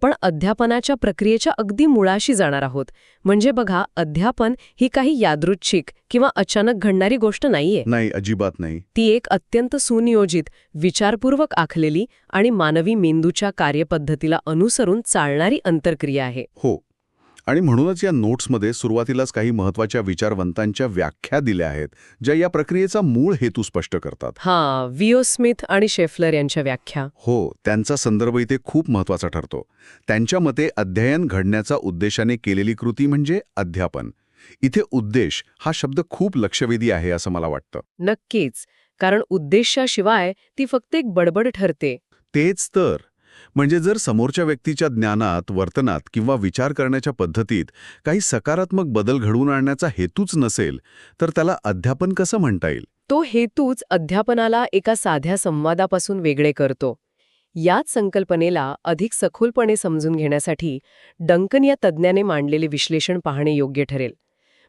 आपण अध्यापनाच्या प्रक्रियेच्या अगदी मुळाशी जाणार आहोत. म्हणजे बघा, अध्यापन ही काही यादृच्छिक किंवा अचानक घडणारी गोष्ट नाहीये. नाही, अजिबात नाही. ती एक अत्यंत सुनियोजित, विचारपूर्वक आखलेली आणि मानवी मेंदूच्या कार्यपद्धतीला अनुसरून चालणारी अंतर्क्रिया आहे. हो. आणि म्हणूनच या नोट्समध्ये सुरुवातीलाच काही महत्त्वाच्या विचारवंतांच्या व्याख्या दिल्या आहेत, ज्या या प्रक्रियेचा मूळ हेतू स्पष्ट करतात. विओ स्मिथ आणि शेफलर यांच्या व्याख्या. हो, त्यांचा संदर्भ इथे खूप महत्त्वाचा ठरतो. त्यांच्या मते अध्ययन घडण्याचा उद्देशाने केलेली कृती म्हणजे अध्यापन. इथे उद्देश हा शब्द खूप लक्षवेधी आहे असं मला वाटतं. नक्कीच, कारण उद्देशाशिवाय ती फक्त एक बडबड ठरते. तेच तर. म्हणजे जर समोरच्या व्यक्तीच्या ज्ञानात, वर्तनात किंवा विचार करण्याच्या पद्धतीत काही सकारात्मक बदल घडवून आणण्याचा हेतूच नसेल, तर त्याला अध्यापन कसं म्हणता येईल? तो हेतूच अध्यापनाला एका साध्या संवादापासून वेगळे करतो. याच संकल्पनेला अधिक सखोलपणे समजून घेण्यासाठी डंकन या तज्ज्ञाने मांडलेले विश्लेषण पाहणे योग्य ठरेल.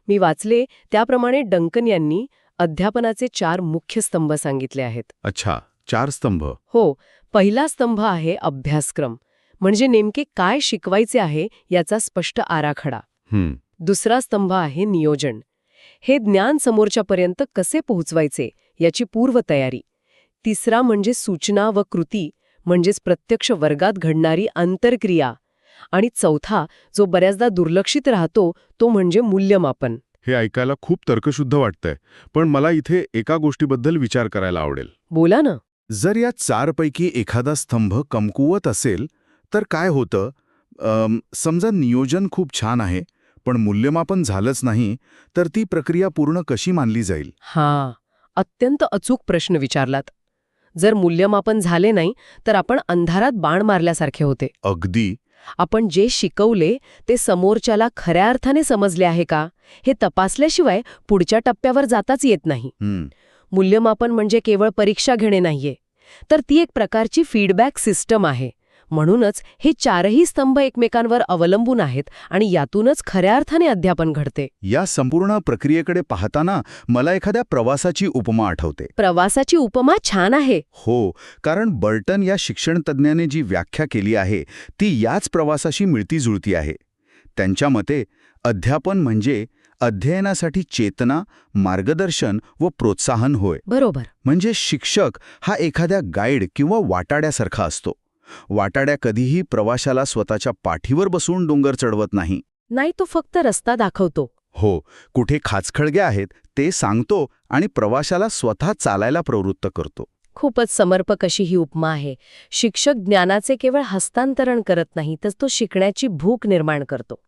मी वाचले त्याप्रमाणे डंकन यांनी अध्यापनाचे 4 मुख्य स्तंभ सांगितले आहेत. अच्छा, 4 स्तंभ. हो. पहिला स्तंभ आहे अभ्यासक्रम, म्हणजे नेमके काय शिकवायचे आहे याचा स्पष्ट आराखडा. दुसरा स्तंभ आहे नियोजन. हे ज्ञान समोरच्यापर्यंत कसे पोहोचवायचे याची पूर्वतयारी. तिसरा म्हणजे सूचना व कृती, म्हणजेच प्रत्यक्ष वर्गात घडणारी आंतरक्रिया. आणि चौथा, जो बऱ्याचदा दुर्लक्षित राहतो, तो म्हणजे मूल्यमापन. हे ऐकायला खूप तर्कशुद्ध वाटतंय, पण मला इथे एका गोष्टीबद्दल विचार करायला आवडेल. बोला ना. जर या 4 पैकी एखादा स्तंभ कमकुवत असेल तर काय होतं? समजा नियोजन खूप छान आहे, पण मूल्यमापन झालंच नाही, तर ती प्रक्रिया पूर्ण कशी मानली जाईल? अत्यंत अचूक प्रश्न विचारलात. जर मूल्यमापन झाले नाही तर आपण अंधारात बाण मारल्यासारखे होते. अगदी. आपण जे शिकवले ते समोरच्याला खऱ्या अर्थाने समजले आहे का हे तपासल्याशिवाय पुढच्या टप्प्यावर जाताच येत नाही. मूल्यमापन म्हणजे केवळ परीक्षा घेणे नाहीये, तर ती एक प्रकारची फीडबॅक सिस्टम आहे. म्हणूनच हे 4ही स्तंभ एकमेकांवर अवलंबून आहेत आणि यातूनच खऱ्या अर्थाने अध्यापन घडते. या संपूर्ण प्रक्रियेकडे पाहताना मला एखाद्या प्रवासाची उपमा आठवते. प्रवासाची उपमा छान आहे. हो, कारण बर्टन या शिक्षण तज्ज्ञाने जी व्याख्या केली आहे ती याच प्रवासाशी मिळती-जुळती आहे. त्यांच्या मते अध्यापन म्हणजे अध्ययनासाठी चेतना, मार्गदर्शन व प्रोत्साहन होय. बरोबर. म्हणजे शिक्षक हा एखाद्या गाईड किंवा वाटाड्यासारखा असतो. वाटाड्या कधीही प्रवाशाला स्वतःच्या पाठीवर बसून डोंगर चढवत नाही. तो फक्त रस्ता दाखवतो. हो, कुठे खाचखळगे आहेत ते सांगतो आणि प्रवाशाला स्वतः चालायला प्रवृत्त करतो. खूपच समर्पक अशी ही उपमा आहे. शिक्षक ज्ञानाचे केवळ हस्तांतरण करत नाही, तर तो शिकण्याची भूक निर्माण करतो.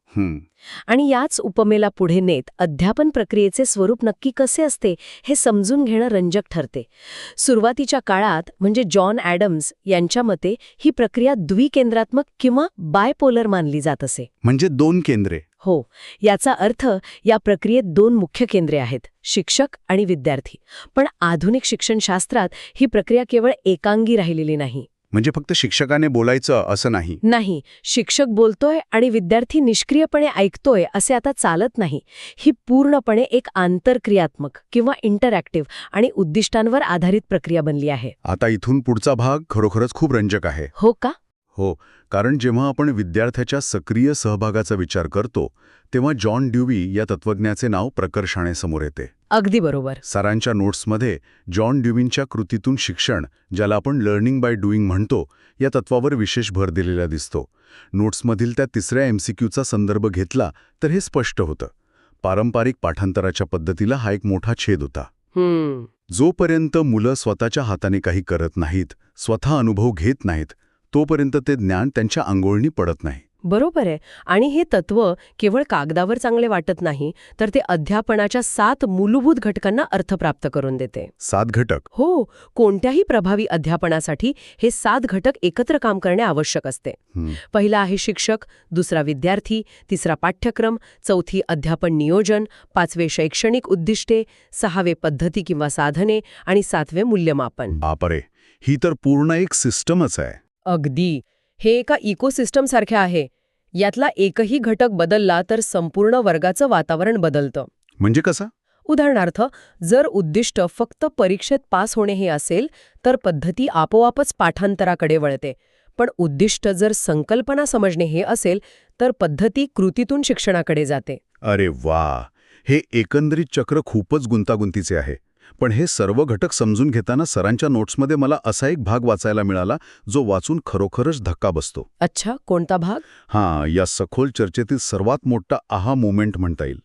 आणि याच उपमेला पुढे नेत अध्यापन प्रक्रियेचे स्वरूप नक्की कसे असते हे समजून घेणं रंजक ठरते. सुरुवातीच्या काळात म्हणजे जॉन ॲडम्स यांच्या मते ही प्रक्रिया द्विकेंद्रात्मक किंवा बायपोलर मानली जात असे. म्हणजे 2 केंद्रे. हो. याचा अर्थ या प्रक्रियेत 2 मुख्य केंद्रे आहेत, शिक्षक आणि विद्यार्थी. पण आधुनिक शिक्षणशास्त्रात ही प्रक्रिया केवळ एकांगी राहिलेली नाही. म्हणजे फक्त शिक्षकाने बोलायचं असं नाही. शिक्षक बोलतोय आणि विद्यार्थी निष्क्रियपणे ऐकतोय असे आता चालत नाही. ही पूर्णपणे एक आंतरक्रियात्मक किंवा इंटरॅक्टिव्ह आणि उद्दिष्टांवर आधारित प्रक्रिया बनली आहे. आता इथून पुढचा भाग खरोखरच खूप रंजक आहे. हो का? हो, कारण जेव्हा आपण विद्यार्थ्याच्या सक्रिय सहभागाचा विचार करतो तेव्हा जॉन ड्यूवी या तत्त्वज्ञाचे नाव प्रकर्षाने समोर येते. अगदी बरोबर. सरांच्या नोट्समध्ये जॉन ड्यूवींच्या कृतीतून शिक्षण, ज्याला आपण लर्निंग बाय डुईंग म्हणतो, या तत्वावर विशेष भर दिलेला दिसतो. नोट्समधील त्या 3ऱ्या MCQचा संदर्भ घेतला तर हे स्पष्ट होतं. पारंपरिक पाठांतराच्या पद्धतीला हा एक मोठा छेद होता. जोपर्यंत मुलं स्वतःच्या हाताने काही करत नाहीत, स्वतः अनुभव घेत नाहीत, तोपर्यंत ते ज्ञान त्यांच्या अंगोळणी पडत नाही. बरोबर आहे. आणि हे तत्व केवळ कागदावर चांगले वाटत नाही, तर ते अध्यापनाच्या 7 मूलभूत घटकांना अर्थ प्राप्त करून देते. 7 घटक? हो. कोणत्याही प्रभावी अध्यापनासाठी हे 7 घटक एकत्र काम करणे आवश्यक असते. पहिला आहे शिक्षक, दुसरा विद्यार्थी, तिसरा पाठ्यक्रम, चौथी अध्यापन नियोजन, 5वे शैक्षणिक उद्दिष्टे, 6वे पद्धती किंवा साधने आणि 7वे मूल्यमापन. बापरे, ही तर पूर्ण एक सिस्टमच आहे. अगदी. हे एका इकोसिस्टम सारखे आहे. यातला एकही घटक बदलला तर संपूर्ण वर्गाचं वातावरण बदलतं. म्हणजे कसं? उदाहरणार्थ, जर उद्दिष्ट फक्त परीक्षेत पास होणे हे असेल तर पद्धती आपोआपच पाठांतराकडे वळते. पण उद्दिष्ट जर संकल्पना समजणे हे असेल तर पद्धती कृतीतून शिक्षणाकडे जाते. अरे वा, हे एकंदरीत चक्र खूपच गुंतागुंतीचे आहे. पण हे सर्व घटक समजून घेताना सरांच्या नोट्समध्ये मला असा एक भाग वाचायला मिळाला जो वाचून खरोखरच धक्का बसतो. अच्छा, कोणता भाग? या सखोल चर्चेतील सर्वात मोठा आहा मोमेंट म्हणता येईल.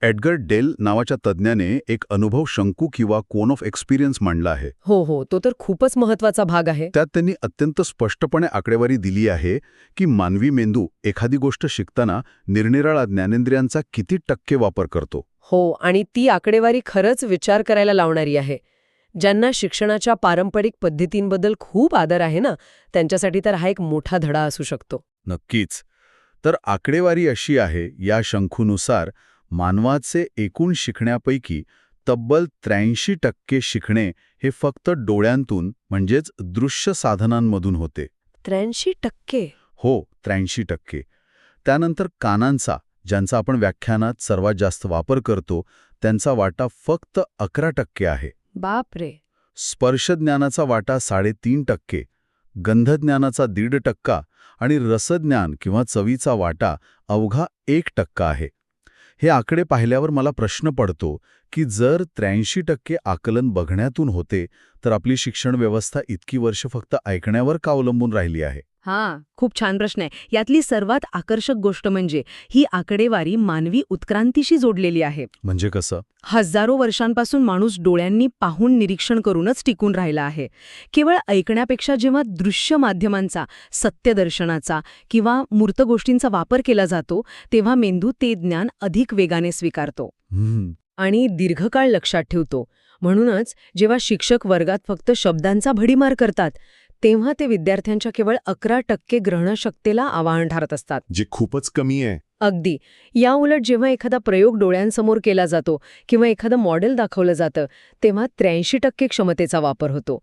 एडगर डेल नावाच्या तज्ज्ञाने एक अनुभव शंकू किंवा कोन ऑफ एक्सपिरियन्स मांडला आहे. हो, तो तर खूपच महत्वाचा भाग आहे. त्यात त्यांनी अत्यंत स्पष्टपणे आकडेवारी दिली आहे की मानवी मेंदू एखादी गोष्ट शिकताना निरनिराळ्या ज्ञानेंद्रियांचा किती टक्के वापर करतो. हो, आणि ती आकडेवारी खरंच विचार करायला लावणारी आहे. ज्यांना शिक्षणाच्या पारंपरिक पद्धतींबद्दल खूप आदर आहे ना, त्यांच्यासाठी तर हा एक मोठा धडा असू शकतो. नक्कीच. तर आकडेवारी अशी आहे, या शंकूनुसार मानवाचे एकूण शिकण्यापैकी तब्बल 83% शिकणे हे फक्त डोळ्यांतून म्हणजेच दृश्य साधनांमधून होते. 83%? हो, 83%. त्यानंतर कानांचा, ज्यांचा आपण व्याख्यानात सर्वात जास्त वापर करतो, त्यांचा वाटा फक्त 11% आहे. बापरे. स्पर्शज्ञानाचा वाटा 3.5%, गंधज्ञानाचा 1.5% आणि रसज्ञान किंवा चवीचा वाटा अवघा 1% आहे. हे आकडे पाहिल्यावर मला प्रश्न पडतो की जर 83% आकलन बघण्यातून होते तर आपली शिक्षण व्यवस्था इतकी वर्ष फक्त ऐकण्यावर का अवलंबून राहिली आहे? खूप छान प्रश्न आहे. यातली सर्वात आकर्षक गोष्ट म्हणजे ही आकडेवारी मानवी उत्क्रांतीशी जोडलेली आहे. म्हणजे कसं? हजारो वर्षांपासून माणूस डोळ्यांनी पाहून निरीक्षण करूनच टिकून राहिला आहे. केवळ ऐकण्यापेक्षा जेव्हा दृश्य माध्यमांचा, सत्यदर्शनाचा किंवा मूर्त गोष्टींचा वापर केला जातो तेव्हा मेंदू ते ज्ञान अधिक वेगाने स्वीकारतो आणि दीर्घकाळ लक्षात ठेवतो. म्हणूनच जेव्हा शिक्षक वर्गात फक्त शब्दांचा भडीमार करतात तेव्हा ते विद्यार्थ्यांच्या केवळ 11% ग्रहणशक्तीला आवाहन ठरत असतात, जे खूपच कमी आहे. अगदी. याउलट जेव्हा एखादा प्रयोग डोळ्यांसमोर केला जातो किंवा एखादं मॉडेल दाखवलं जातं तेव्हा 83% क्षमतेचा वापर होतो.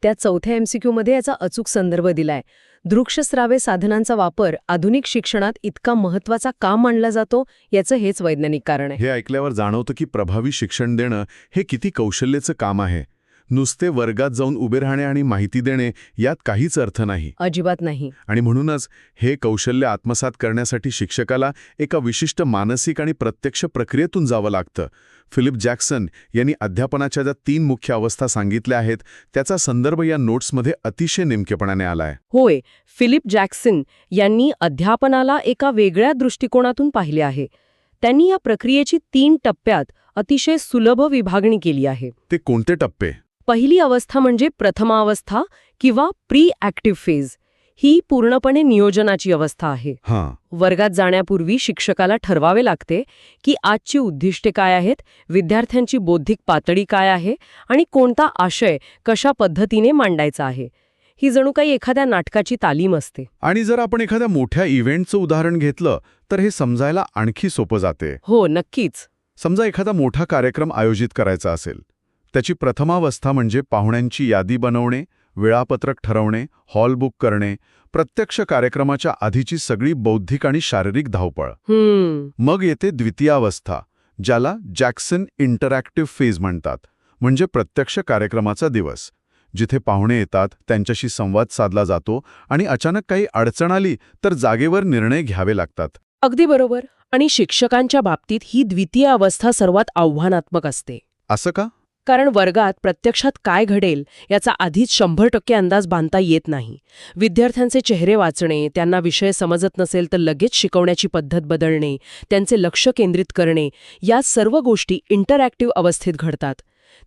त्या चौथ्या MCQमध्ये याचा अचूक संदर्भ दिलाय. दृक्श्राव्य साधनांचा वापर आधुनिक शिक्षणात इतका महत्वाचा का मानला जातो याचं हेच वैज्ञानिक कारण आहे. हे ऐकल्यावर जाणवतं की प्रभावी शिक्षण देणं हे किती कौशल्याचं काम आहे. नुसते वर्गात जाऊन उभे राहणे आणि माहिती देणे यात काहीच अर्थ नाही. अजिबात नाही. आणि म्हणूनच हे कौशल्य आत्मसात करण्यासाठी शिक्षकाला एका विशिष्ट मानसिक आणि प्रत्यक्ष प्रक्रियेतून जावं लागतं. फिलिप जॅक्सन यांनी अध्यापनाच्या ज्या 3 मुख्य अवस्था सांगितल्या आहेत त्याचा संदर्भ या नोट्समध्ये अतिशय नेमकेपणाने आलाय. होय, फिलिप जॅक्सन यांनी अध्यापनाला एका वेगळ्या दृष्टिकोनातून पाहिले आहे. त्यांनी या प्रक्रियेची 3 टप्प्यात अतिशय सुलभ विभागणी केली आहे. ते कोणते टप्पे? पहिली अवस्था म्हणजे प्रथमावस्था किंवा प्री ॲक्टिव्ह फेज. ही पूर्णपणे नियोजनाची अवस्था आहे. वर्गात जाण्यापूर्वी शिक्षकाला ठरवावे लागते की आजची उद्दिष्टे काय आहेत, विद्यार्थ्यांची बौद्धिक पातळी काय आहे आणि कोणता आशय कशा पद्धतीने मांडायचा आहे. ही जणू काही एखाद्या नाटकाची तालीम असते. आणि जर आपण एखाद्या मोठ्या इव्हेंटचं उदाहरण घेतलं तर हे समजायला आणखी सोपं जाते. हो, नक्कीच. समजा एखादा मोठा कार्यक्रम आयोजित करायचा असेल. त्याची प्रथमावस्था म्हणजे पाहुण्यांची यादी बनवणे, वेळापत्रक ठरवणे, हॉल बुक करणे, प्रत्यक्ष कार्यक्रमाच्या आधीची सगळी बौद्धिक आणि शारीरिक धावपळ. मग येते द्वितीयावस्था, ज्याला जॅक्सन इंटरॅक्टिव्ह फेज म्हणतात, म्हणजे प्रत्यक्ष कार्यक्रमाचा दिवस, जिथे पाहुणे येतात, त्यांच्याशी संवाद साधला जातो आणि अचानक काही अडचण आली तर जागेवर निर्णय घ्यावे लागतात. अगदी बरोबर. आणि शिक्षकांच्या बाबतीत ही द्वितीय अवस्था सर्वात आव्हानात्मक असते. असं का? कारण वर्गात प्रत्यक्षात काय घडेल याचा आधीच 100% अंदाज बांधता येत नाही. विद्यार्थ्यांचे चेहरे वाचणे, त्यांना विषय समजत नसेल तर लगेच शिकवण्याची पद्धत बदलणे, त्यांचे लक्ष केंद्रित करणे, या सर्व गोष्टी इंटरॅक्टिव्ह अवस्थेत घडतात.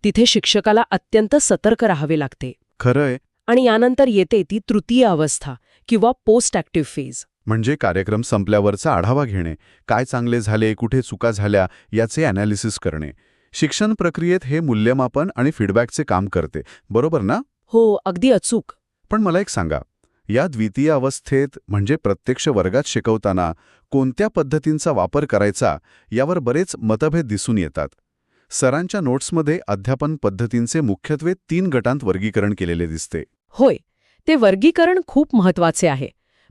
तिथे शिक्षकाला अत्यंत सतर्क राहावे लागते. खरंय. आणि यानंतर येते ती तृतीय अवस्था किंवा पोस्ट ॲक्टिव्ह फेज. म्हणजे कार्यक्रम संपल्यावरचा आढावा घेणे, काय चांगले झाले, कुठे चुका झाल्या याचे ॲनालिसिस करणे. शिक्षण प्रक्रियेत हे मूल्यमापन आणि फीडबॅकचे काम करते, बरोबर ना? हो, अगदी अचूक. पण मला एक सांगा, या द्वितीय अवस्थेत म्हणजे प्रत्यक्ष वर्गात शिकवताना कोणत्या पद्धतींचा वापर करायचा यावर बरेच मतभेद दिसून येतात. सरांच्या नोट्समध्ये अध्यापन पद्धतींचे मुख्यत्वे 3 गटांत वर्गीकरण केलेले दिसते. होय, ते वर्गीकरण खूप महत्वाचे आहे.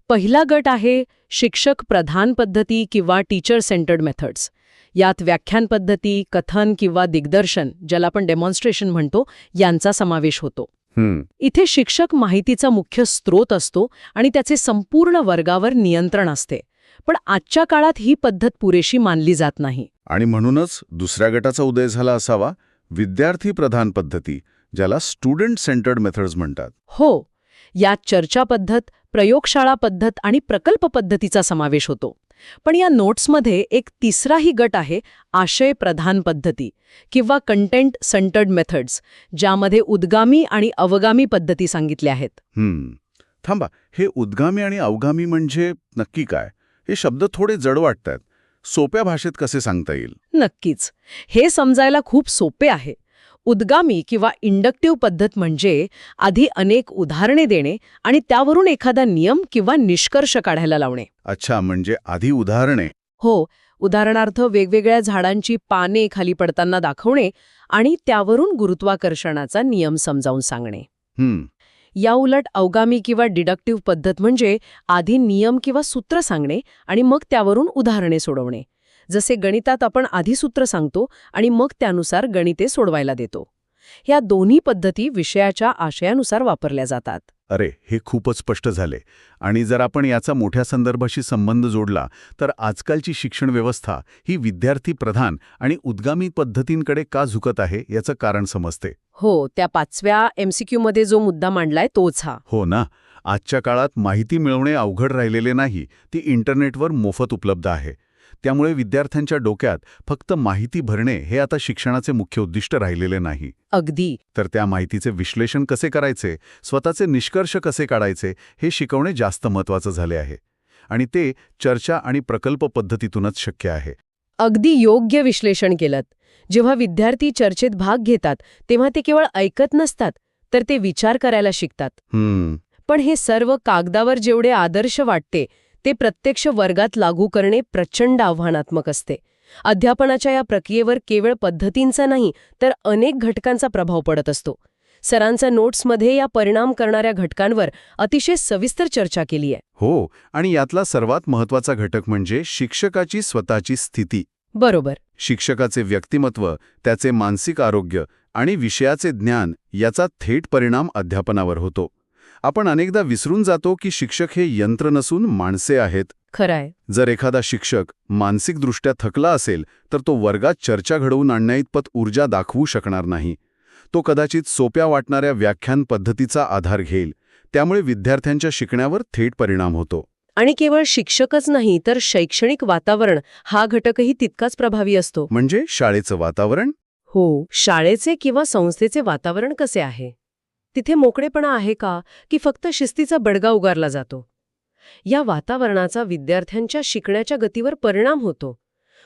पहिला गट आहे शिक्षक प्रधान पद्धती किंवा टीचर सेंटर्ड मेथड्स. यात व्याख्यान पद्धती, कथन किंवा दिग्दर्शन, ज्याला आपण डेमॉन्स्ट्रेशन म्हणतो, यांचा समावेश होतो. इथे शिक्षक माहितीचा मुख्य स्रोत असतो आणि त्याचे संपूर्ण वर्गावर नियंत्रण असते. पण आजच्या काळात ही पद्धत पुरेशी मानली जात नाही. आणि म्हणूनच दुसऱ्या गटाचा उदय झाला असावा, विद्यार्थी प्रधान पद्धती, ज्याला स्टुडंट सेंटर्ड मेथड्स म्हणतात. हो, यात चर्चा पद्धत, प्रयोगशाळा पद्धत आणि प्रकल्प पद्धतीचा समावेश होतो. पण या नोट्समध्ये एक तिसराही गट आहे, आशय प्रधान पद्धती किंवा कंटेंट सेंटर्ड मेथड्स, ज्यामध्ये उद्गामी आणि अवगामी पद्धती सांगितल्या आहेत. थांबा, हे उद्गामी आणि अवगामी म्हणजे नक्की काय? हे शब्द थोडे जड वाटतात. सोप्या भाषेत कसे सांगता येईल? नक्कीच, हे समजायला खूप सोपे आहे. उद्गामी किंवा इंडक्टिव्ह पद्धत म्हणजे आधी अनेक उदाहरणे देणे आणि त्यावरून एखादा नियम किंवा निष्कर्ष काढायला लावणे. अच्छा, म्हणजे आधी उदाहरणे. हो, उदाहरणार्थ वेगवेगळ्या झाडांची पाने खाली पडताना दाखवणे आणि त्यावरून गुरुत्वाकर्षणाचा नियम समजावून सांगणे. या उलट अवगामी किंवा डिडक्टिव्ह पद्धत म्हणजे आधी नियम किंवा सूत्र सांगणे आणि मग त्यावरून उदाहरणे सोडवणे. जसे गणितात आपण आधी सूत्र सांगतो आणि मग त्यानुसार गणिते सोडवायला देतो. ह्या दोन्ही पद्धती विषयाच्या आशयानुसार वापरल्या जातात. अरे, हे खूपच स्पष्ट झाले. आणि जर आपण याचा मोठ्या संदर्भाशी संबंध जोडला तर आजकालची शिक्षण व्यवस्था ही विद्यार्थी प्रधान आणि उद्गामी पद्धतींकडे का झुकत आहे याचं कारण समजते. हो, त्या 5व्या MCQ मध्ये जो मुद्दा मांडलाय तोच हा. हो ना, आजच्या काळात माहिती मिळवणे अवघड राहिलेले नाही, ती इंटरनेटवर मोफत उपलब्ध आहे. त्यामुळे विद्यार्थ्यांच्या डोक्यात फक्त माहिती भरणे हे आता शिक्षणाचे मुख्य उद्दिष्ट राहिलेले नाही. अगदी. तर त्या माहितीचे विश्लेषण कसे करायचे, स्वतःचे निष्कर्ष कसे काढायचे हे शिकवणे जास्त महत्त्वाचं झाले आहे. आणि ते चर्चा आणि प्रकल्प पद्धतीतूनच शक्य आहे. अगदी योग्य विश्लेषण केलंत. जेव्हा विद्यार्थी चर्चेत भाग घेतात तेव्हा ते केवळ ऐकत नसतात, तर ते विचार करायला शिकतात. पण हे सर्व कागदावर जेवढे आदर्श वाटते ते प्रत्यक्ष वर्गात लागू करणे प्रचंड आव्हानात्मक असते. अध्यापनाच्या या प्रक्रियेवर केवळ पद्धतींचा नाही तर अनेक घटकांचा प्रभाव पडत असतो. सरांच्या नोट्समध्ये या परिणाम करणाऱ्या घटकांवर अतिशय सविस्तर चर्चा केली आहे. हो, आणि यातला सर्वात महत्त्वाचा घटक म्हणजे शिक्षकाची स्वतःची स्थिती. बरोबर. शिक्षकाचे व्यक्तिमत्व, त्याचे मानसिक आरोग्य आणि विषयाचे ज्ञान याचा थेट परिणाम अध्यापनावर होतो. आपण अनेकदा विसरून जातो की शिक्षक हे यंत्र नसून माणसे आहेत. खरंय. जर एखादा शिक्षक मानसिकदृष्ट्या थकला असेल तर तो वर्गात चर्चा घडवून आणण्याइतपत ऊर्जा दाखवू शकणार नाही. तो कदाचित सोप्या वाटणाऱ्या व्याख्यान पद्धतीचा आधार घेईल. त्यामुळे विद्यार्थ्यांच्या शिकण्यावर थेट परिणाम होतो. आणि केवळ शिक्षकच नाही तर शैक्षणिक वातावरण हा घटकही तितकाच प्रभावी असतो. म्हणजे शाळेचं वातावरण? हो, शाळेचे किंवा संस्थेचे वातावरण कसे आहे? तिथे मोकळेपणा आहे का की फक्त शिस्तीचा बडगा उगारला जातो? या वातावरणाचा विद्यार्थ्यांच्या शिकण्याच्या गतीवर परिणाम होतो.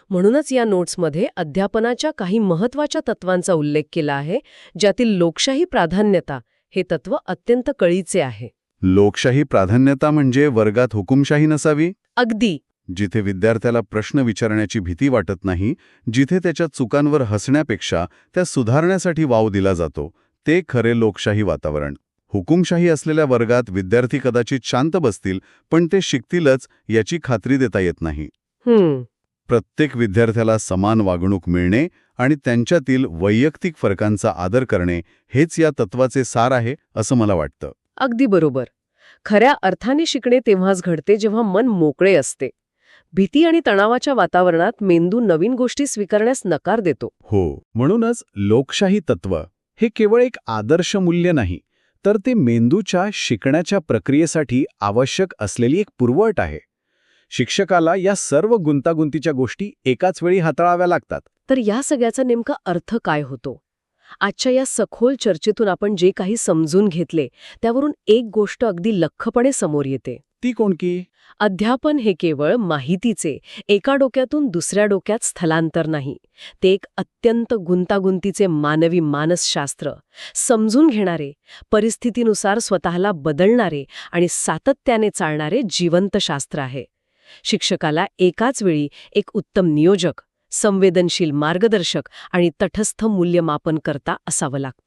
म्हणूनच या नोट्समध्ये अध्यापनाच्या काही महत्त्वाच्या तत्वांचा उल्लेख केला आहे, ज्यातील लोकशाही प्राधान्यता हे तत्व अत्यंत कळीचे आहे. लोकशाही प्राधान्यता म्हणजे वर्गात हुकुमशाही नसावी? अगदी. जिथे विद्यार्थ्याला प्रश्न विचारण्याची भीती वाटत नाही, जिथे त्याच्या चुकांवर हसण्यापेक्षा त्या सुधारण्यासाठी वाव दिला जातो, ते खरे लोकशाही वातावरण. हुकुमशाही असलेल्या वर्गात विद्यार्थी कदाचित शांत बसतील, पण ते शिकतीलच याची खात्री देता येत नाही. प्रत्येक विद्यार्थ्याला समान वागणूक मिळणे आणि त्यांच्यातील वैयक्तिक फरकांचा आदर करणे हेच या तत्वाचे सार आहे असं मला वाटतं. अगदी बरोबर. खऱ्या अर्थाने शिकणे तेव्हाच घडते जेव्हा मन मोकळे असते. भीती आणि तणावाच्या वातावरणात मेंदू नवीन गोष्टी स्वीकारण्यास नकार देतो. हो, म्हणूनच लोकशाही तत्व हे केवळ एक आदर्श मूल्य नाही, तर ते मेंदूच्या शिकण्याच्या प्रक्रियेसाठी आवश्यक असलेली एक पुरवठ आहे. शिक्षकाला या सर्व गुंतागुंतीच्या गोष्टी एकाच वेळी हाताळाव्या लागतात. तर या सगळ्याचा नेमका अर्थ काय होतो? आजच्या या सखोल चर्चेतून आपण जे काही समजून घेतले त्यावरून एक गोष्ट अगदी लख्खपणे समोर येते. ती कोणती? अध्यापन हे केवळ माहितीचे एका डोक्यातून दुसऱ्या डोक्यात स्थलांतर नाही. ते एक अत्यंत गुंतागुंतीचे मानवी मानसशास्त्र, समजून घेणारे, परिस्थितीनुसार स्वतःला बदलणारे आणि सातत्याने चालणारे जिवंत शास्त्र आहे. शिक्षकाला एकाच वेळी एक उत्तम नियोजक, संवेदनशील मार्गदर्शक आणि तटस्थ मूल्यमापन करता असावं लागतं.